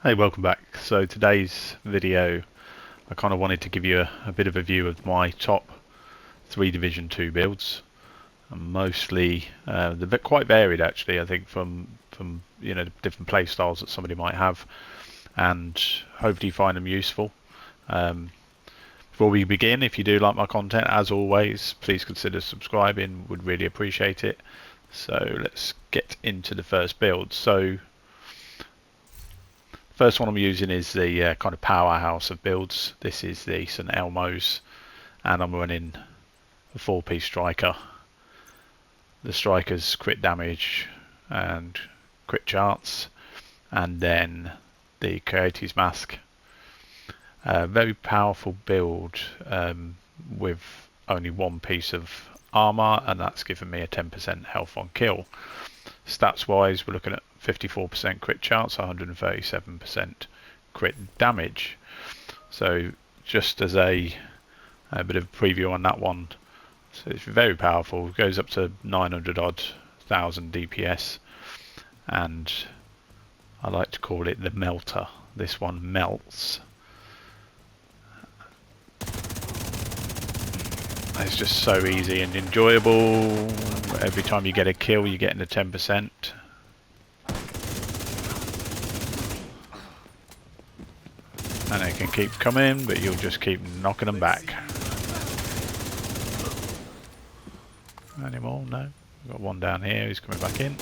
Hey, welcome back. So today's video, I kind of wanted to give you a bit of a view of my top 3 Division 2 builds. And mostly, they're quite varied actually, I think from the different play styles that somebody might have, and hopefully you find them useful. Before we begin, if you do like my content, as always, please consider subscribing, would really appreciate it. So let's get into the first build. So first one I'm using is the kind of powerhouse of builds. This is the St Elmo's, and I'm running a 4-piece striker. The striker's crit damage and crit charts, and then the Coyote's Mask. Very powerful build with only 1 piece of armor, and that's given me a 10% health on kill. Stats wise, we're looking at 54% crit chance, 137% crit damage. So just as a bit of a preview on that one, so it's very powerful. It goes up to 900 odd thousand DPS, and I like to call it the melter. This one melts. It's just so easy and enjoyable. Every time you get a kill, you're getting a 10%. And they can keep coming, but you'll just keep knocking them back. Any more? No. We've got one down here who's coming back in.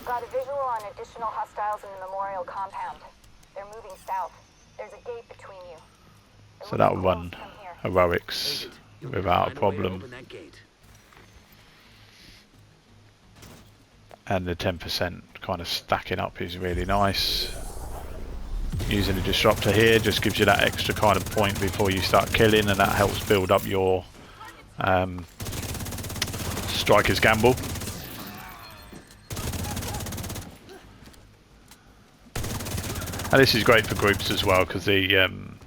Got a visual on additional hostiles in the memorial compound. They're moving south. There's a gate between you. So that'll run heroics without a problem. And the 10% kind of stacking up is really nice. Using a disruptor here just gives you that extra kind of point before you start killing, and that helps build up your striker's gamble. And this is great for groups as well, because the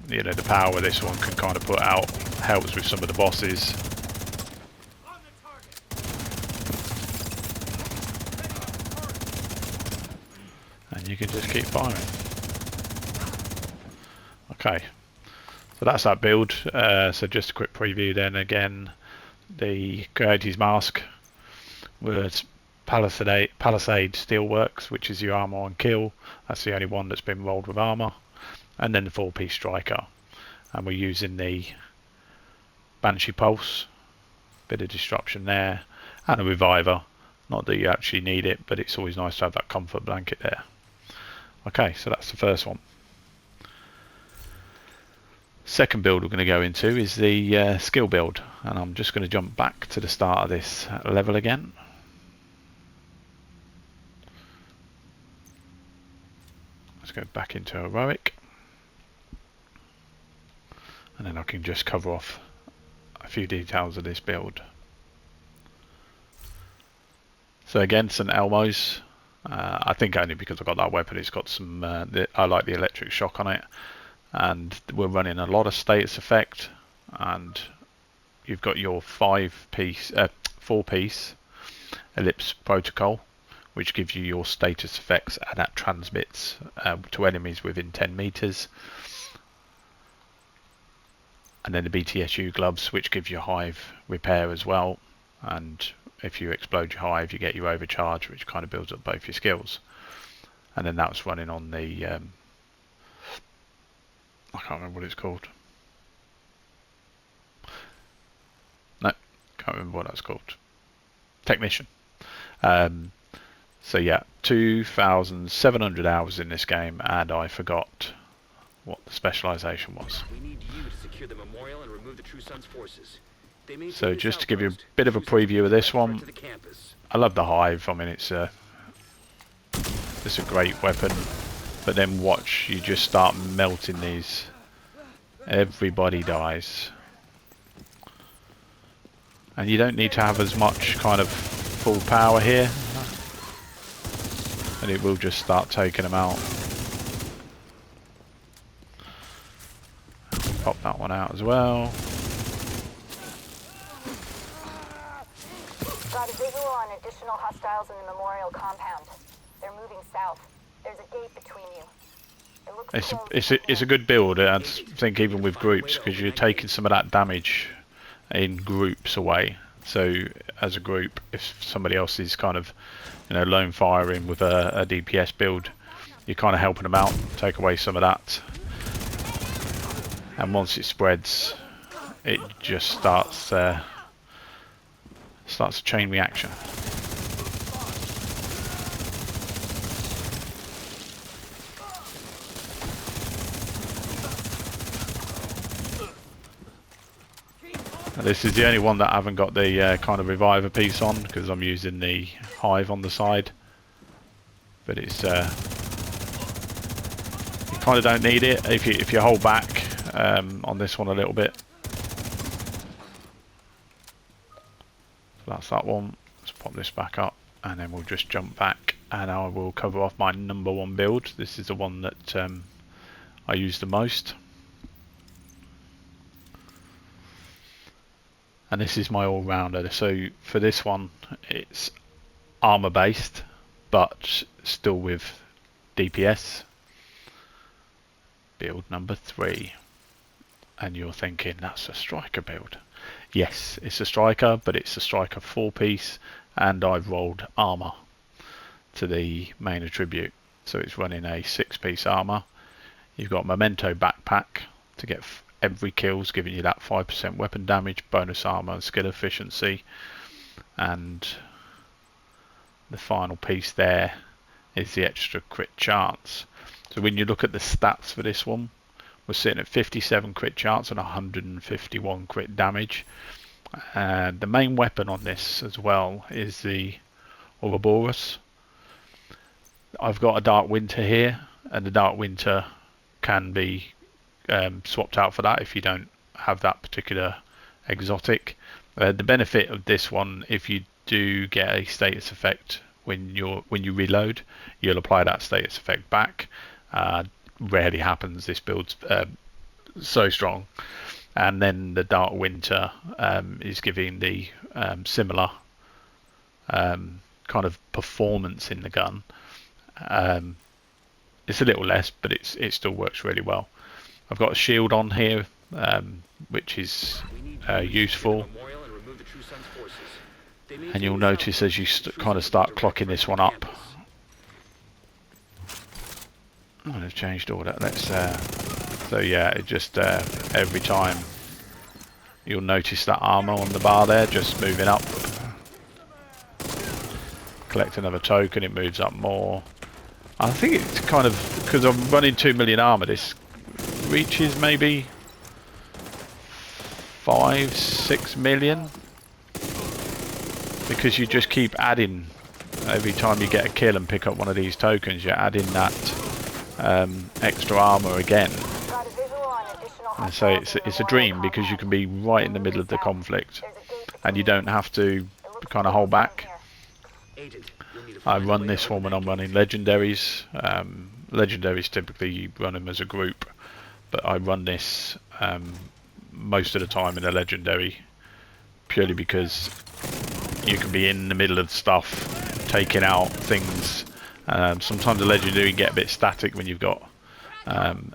the power of this one can kind of put out, helps with some of the bosses. And you can just keep firing. Okay, so that's that build. So just a quick preview then. Again, the Coyote's Mask was Palisade Steelworks, which is your armor on kill. That's the only one that's been rolled with armor. And then the 4-piece striker. And we're using the Banshee Pulse. Bit of disruption there. And a reviver. Not that you actually need it, but it's always nice to have that comfort blanket there. Okay, so that's the first one. Second build we're going to go into is the skill build, and I'm just going to jump back to the start of this level again. Let's go back into heroic, and then I can just cover off a few details of this build. So again, St Elmo's. I think only because I've got that weapon, it's got some I like the electric shock on it. And we're running a lot of status effect, and you've got your 4-piece ellipse protocol, which gives you your status effects, and that transmits to enemies within 10 meters. And then the BTSU gloves, which gives you hive repair as well, and if you explode your hive you get your overcharge, which kind of builds up both your skills. And then that's running on the I can't remember what it's called. No, can't remember what that's called. Technician. So yeah, 2,700 hours in this game, and I forgot what the specialization was. We need you to secure the memorial and remove the True Sons forces. So just to give you a bit of a preview of this one, I love the hive. I mean, it's a great weapon. But then watch, you just start melting these. Everybody dies. And you don't need to have as much kind of full power here. And it will just start taking them out. Pop that one out as well. Got a visual on additional hostiles in the memorial compound. They're moving south. There's a gate between you. It looks It's closed it's a good build. I think even with groups, because you're taking some of that damage in groups away. So as a group, if somebody else is kind of, lone firing with a DPS build, you're kind of helping them out, take away some of that. And once it spreads, it just starts a chain reaction. This is the only one that I haven't got the kind of reviver piece on, because I'm using the hive on the side. But it's you kind of don't need it if you hold back on this one a little bit. So that's that one. Let's pop this back up, and then we'll just jump back, and I will cover off my number one build. This is the one that I use the most. And this is my all-rounder. So for this one, it's armor based, but still with DPS. Build number 3. And you're thinking, that's a striker build. Yes, it's a striker, but it's a striker 4-piece, and I've rolled armor to the main attribute. So it's running a 6-piece armor. You've got memento backpack to get every kill's giving you that 5% weapon damage, bonus armor and skill efficiency. And the final piece there is the extra crit chance. So when you look at the stats for this one, we're sitting at 57 crit chance and 151 crit damage. And the main weapon on this as well is the Ouroboros. I've got a Dark Winter here, and the Dark Winter can be swapped out for that if you don't have that particular exotic. The benefit of this one, if you do get a status effect when you reload, you'll apply that status effect back. Rarely happens. This build's so strong. And then the Dark Winter is giving the similar kind of performance in the gun. It's a little less, but it still works really well. I've got a shield on here, which is useful. And you'll notice as you kind of start clocking this one up. I've changed all that. Let's. So yeah, it just every time you'll notice that armor on the bar there just moving up. Collect another token, it moves up more. I think it's kind of, because I'm running 2 million armor, this reaches maybe 5-6 million, because you just keep adding every time you get a kill and pick up one of these tokens. You're adding that extra armor again, and so it's a dream, because you can be right in the middle of the conflict and you don't have to kind of hold back. I run this one when I'm running legendaries. Legendaries typically you run them as a group, but I run this most of the time in a legendary, purely because you can be in the middle of stuff, taking out things. Sometimes the legendary get a bit static when you've got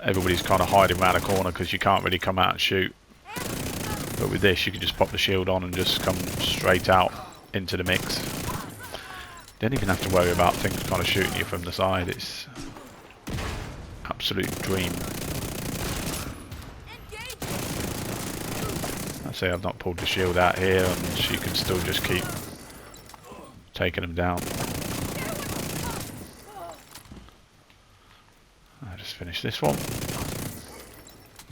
everybody's kind of hiding around a corner, because you can't really come out and shoot. But with this, you can just pop the shield on and just come straight out into the mix. Don't even have to worry about things kind of shooting you from the side. It's absolute dream. I say I've not pulled the shield out here, and she can still just keep taking them down. I'll just finish this one.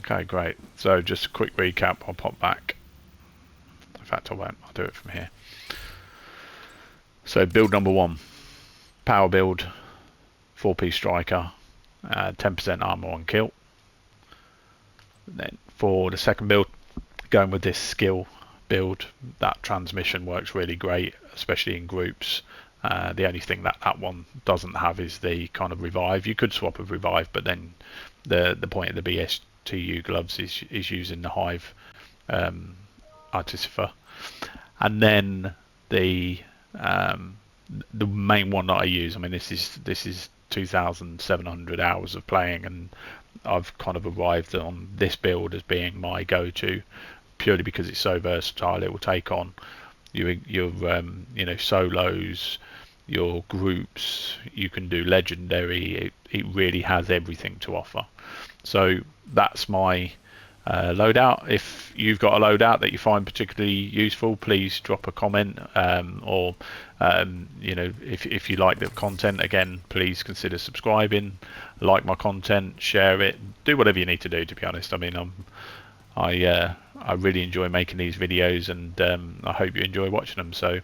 Okay, great. So just a quick recap. I'll pop back. In fact, I won't. I'll do it from here. So build number 1, power build, 4-piece striker, 10% armor on kill. Then for the second build, going with this skill build, that transmission works really great, especially in groups. The only thing that one doesn't have is the kind of revive. You could swap with revive, but then the point of the BSTU gloves is using the hive artificer. And then the main one that I use, I mean this is 2,700 hours of playing, and I've kind of arrived on this build as being my go-to purely because it's so versatile. It will take on your solos, your groups. You can do legendary. It really has everything to offer. So that's my loadout. If you've got a loadout that you find particularly useful, please drop a comment, or if you like the content, again, please consider subscribing, like my content, share it, do whatever you need to do, to be honest. I mean, I really enjoy making these videos, and I hope you enjoy watching them. So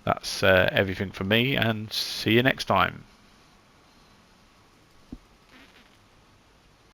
that's everything from me, and see you next time.